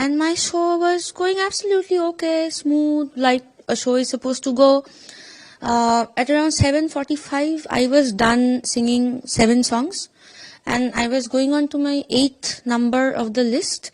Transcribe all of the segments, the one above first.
and my show was going absolutely okay, smooth, like a show is supposed to go. At around 7:45, I was done singing 7 songs, and I was going on to my 8th number of the list.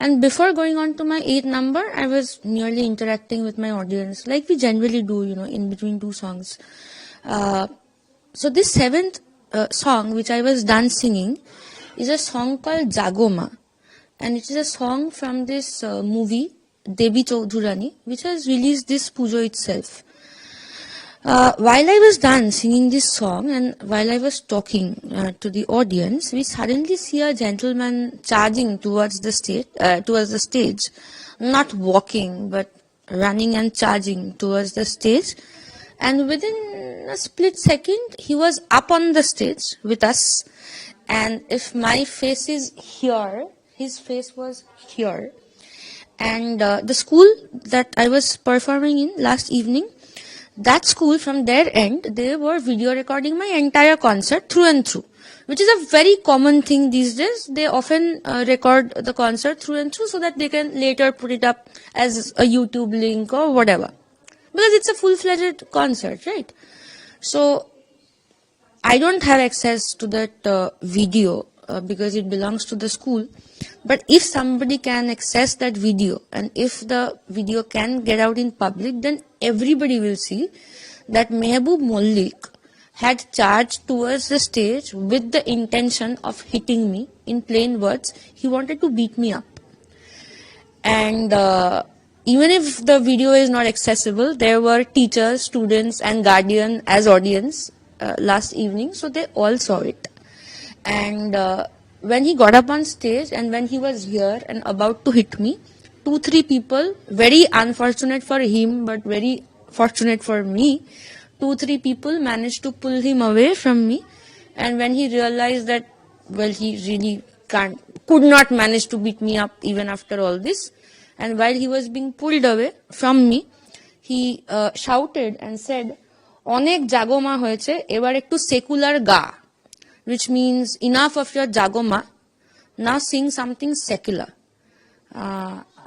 And before going on to my 8th number, I was merely interacting with my audience, like we generally do, in between 2 songs. So this 7th song, which I was done singing, is a song called Jago Maa. And it is a song from this movie, Devi Chaudhurani, which has released this pujo itself. While I was done singing this song and while I was talking to the audience, we suddenly see a gentleman charging towards the stage, not walking but running and charging towards the stage. And within a split second, he was up on the stage with us. And if my face is here, his face was here. And the school that I was performing in last evening, that school, from their end, they were video recording my entire concert through and through, which is a very common thing these days. They often record the concert through and through so that they can later put it up as a YouTube link or whatever. Because it's a full-fledged concert, right? So I don't have access to that video because it belongs to the school. But if somebody can access that video, and if the video can get out in public, then everybody will see that Mehboob Malik had charged towards the stage with the intention of hitting me. In plain words, he wanted to beat me up. And even if the video is not accessible, there were teachers, students and guardian as audience last evening, so they all saw it. And when he got up on stage and when he was here and about to hit me, 2-3 people, very unfortunate for him but very fortunate for me, 2-3 people managed to pull him away from me. And when he realized that, well, he really could not manage to beat me up even after all this, and while he was being pulled away from me, he shouted and said, "Onek Jago Maa hoyeche, ebar ekটু secular ga," which means enough of your Jago Maa, now sing something secular.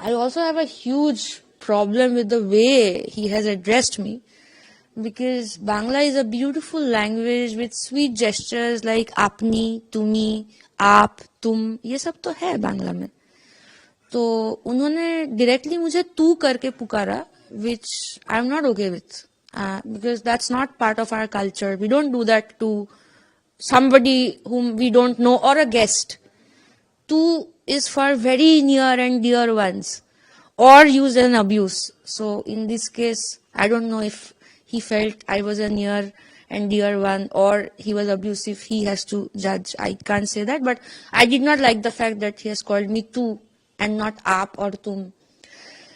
I also have a huge problem with the way he has addressed me, because Bangla is a beautiful language with sweet gestures like apni, tumi, आप, तुम, ये सब तो है बांग्ला में. तो उन्होंने directly मुझे तू करके पुकारा, which I'm not okay with, because that's not part of our culture. We don't do that to somebody whom we don't know or a guest. Tu is for very near and dear ones, or use an abuse. So in this case, I don't know if he felt I was a near and dear one or he was abusive. He has to judge. I can't say that, but I did not like the fact that he has called me tu and not aap or tum.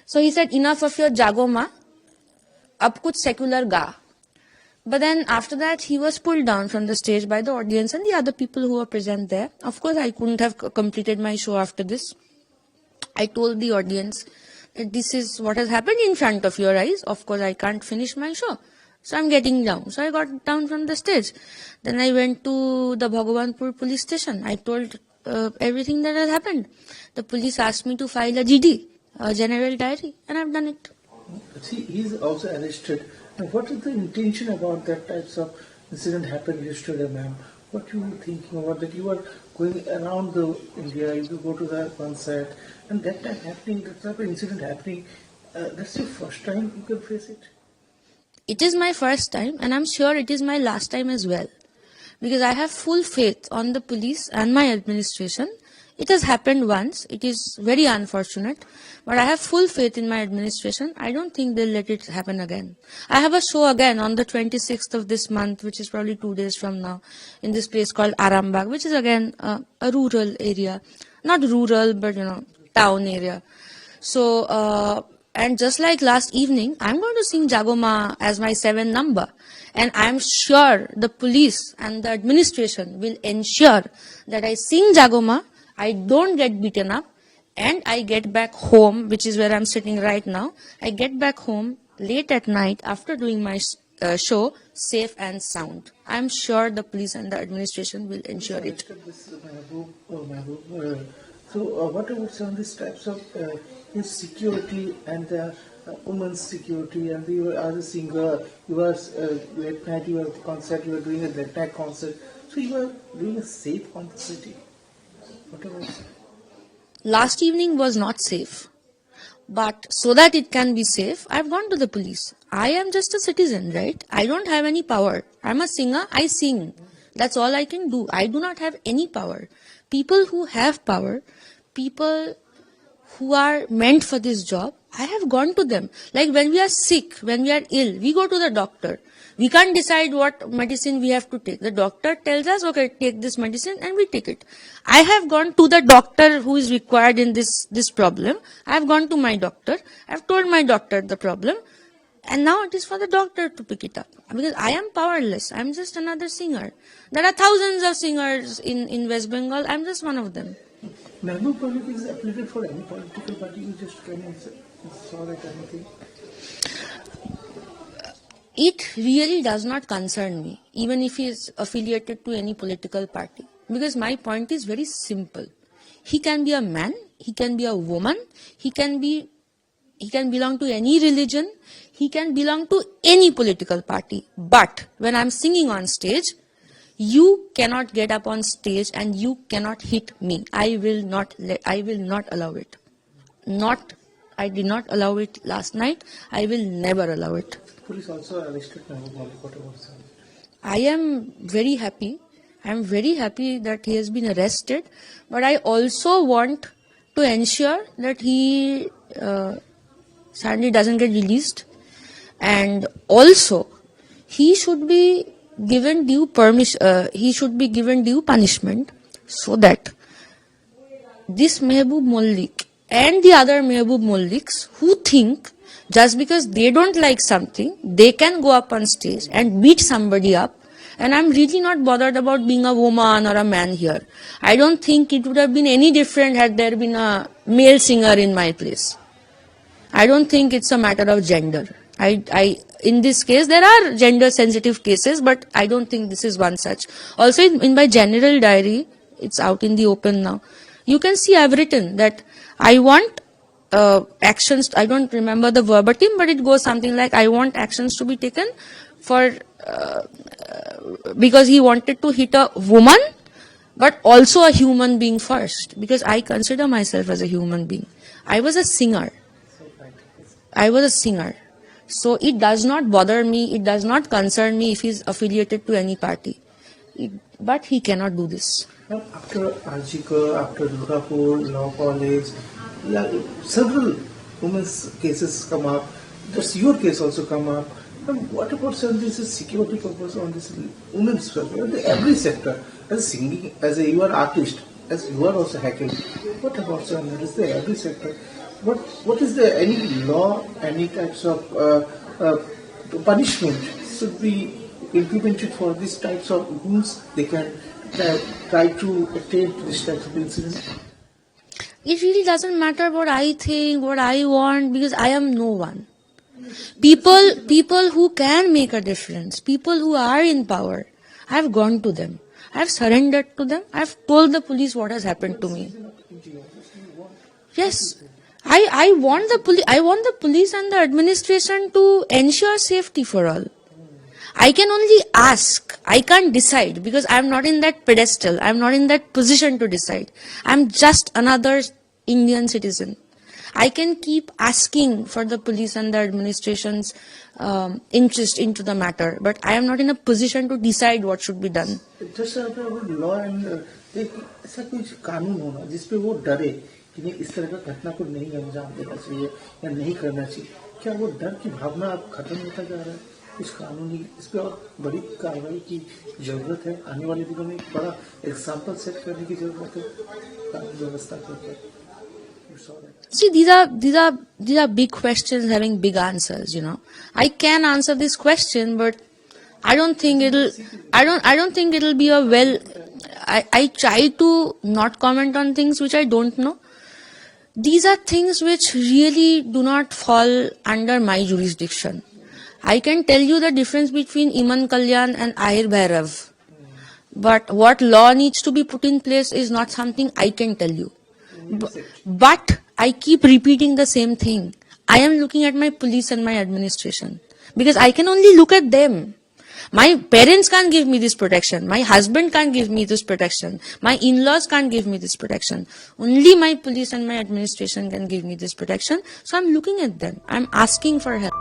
So he said, enough of your Jago Maa, ab kuch secular ga. But then after that, he was pulled down from the stage by the audience and the other people who were present there. Of course, I couldn't have completed my show after this. I told the audience that this is what has happened in front of your eyes. Of course, I can't finish my show. So I'm getting down. So I got down from the stage. Then I went to the Bhagabanpur police station. I told everything that has happened. The police asked me to file a GD, a general diary, and I've done it. See, he's also arrested. Now, what is the intention about that types of incident happened yesterday, ma'am? What you were thinking about that? You were going around the India, you go to the concert, and that time happening, that type of incident happening, that's your first time you can face it? It is my first time, and I'm sure it is my last time as well. Because I have full faith on the police and my administration. It has happened once. It is very unfortunate. But I have full faith in my administration. I don't think they'll let it happen again. I have a show again on the 26th of this month, which is probably 2 days from now, in this place called Arambagh, which is again a rural area. Not rural, but town area. So, and just like last evening, I'm going to sing Jago Maa as my 7th number. And I'm sure the police and the administration will ensure that I sing Jago Maa, I don't get beaten up, and I get back home, which is where I'm sitting right now. I get back home late at night after doing my show, safe and sound. I'm sure the police and the administration will ensure it. So what about some of these types of insecurity and women's security, and you are a singer, you are late night, you are at the concert, you are doing a late night concert, so you are doing a safe on the city. What about Last evening was not safe. But so that it can be safe, I've gone to the police. I am just a citizen, right? I don't have any power. I'm a singer, I sing. That's all I can do. I do not have any power. People who have power, people who are meant for this job, I have gone to them. Like when we are sick, when we are ill, we go to the doctor. We can't decide what medicine we have to take. The doctor tells us, okay, take this medicine, and we take it. I have gone to the doctor who is required in this problem. I have gone to my doctor. I have told my doctor the problem. And now it is for the doctor to pick it up. Because I am powerless. I'm just another singer. There are thousands of singers in West Bengal. I'm just one of them. Mehboob Malik is affiliated for any political party? You just can saw that anything? It really does not concern me, even if he is affiliated to any political party. Because my point is very simple. He can be a man, he can be a woman, he can belong to any religion, he can belong to any political party. But when I'm singing on stage, you cannot get up on stage and you cannot hit me. I will not allow it. I did not allow it last night. I will never allow it. Police also arrested Mehboob Malik. What about that? I am very happy. I am very happy that he has been arrested. But I also want to ensure that he sadly doesn't get released. And also, he should be given due punishment so that this Mehboob Malik and the other Mehboob Maliks who think just because they don't like something, they can go up on stage and beat somebody up. And I'm really not bothered about being a woman or a man here. I don't think it would have been any different had there been a male singer in my place. I don't think it's a matter of gender. In this case, there are gender sensitive cases, but I don't think this is one such. Also, in my general diary, it's out in the open now. You can see I've written that I want actions. I don't remember the verbatim, but it goes something like, I want actions to be taken for because he wanted to hit a woman, but also a human being first, because I consider myself as a human being. I was a singer. So it does not bother me, it does not concern me if he's affiliated to any party. But he cannot do this. Now, after Arjika, after Midnapore, Law College, several women's cases come up. Does your case also come up? And what about this security purpose on this women's sector, every sector? As singing, you are artist, as you are also hacking. What about every sector? What is there any law, any types of punishment should be implemented for these types of rules? They can try to attain to this type of incident. It really doesn't matter what I think, what I want, because I am no one. People who can make a difference, people who are in power, I have gone to them. I have surrendered to them. I have told the police what has happened to me. Yes, I want the police and the administration to ensure safety for all. I can only ask. I can't decide because I'm not in that pedestal. I'm not in that position to decide. I'm just another Indian citizen. I can keep asking for the police and the administration's interest into the matter, but I am not in a position to decide what should be done. Just about law and ऐसा कोई कानून होना जिसपे वो डरे कि नहीं इस तरह का घटना को नहीं अंजाम देना चाहिए या नहीं करना चाहिए. क्या वो डर की भावना अब खत्म होता जा रहा है? कुछ कानूनी इस पे और बड़ी कार्रवाई की जरूरत है. आने वाले दिनों में एक बड़ा एग्जाम्पल सेट करने की जरूरत है कानून व्यवस्था के. See, these are big questions having big answers. I can answer this question, but I don't think it'll be a well. I try to not comment on things which I don't know. These are things which really do not fall under my jurisdiction. I can tell you the difference between Iman Kalyan and Ahir Bhairav. But what law needs to be put in place is not something I can tell you. But I keep repeating the same thing. I am looking at my police and my administration because I can only look at them. My parents can't give me this protection. My husband can't give me this protection. My in-laws can't give me this protection. Only my police and my administration can give me this protection. So I'm looking at them. I'm asking for help.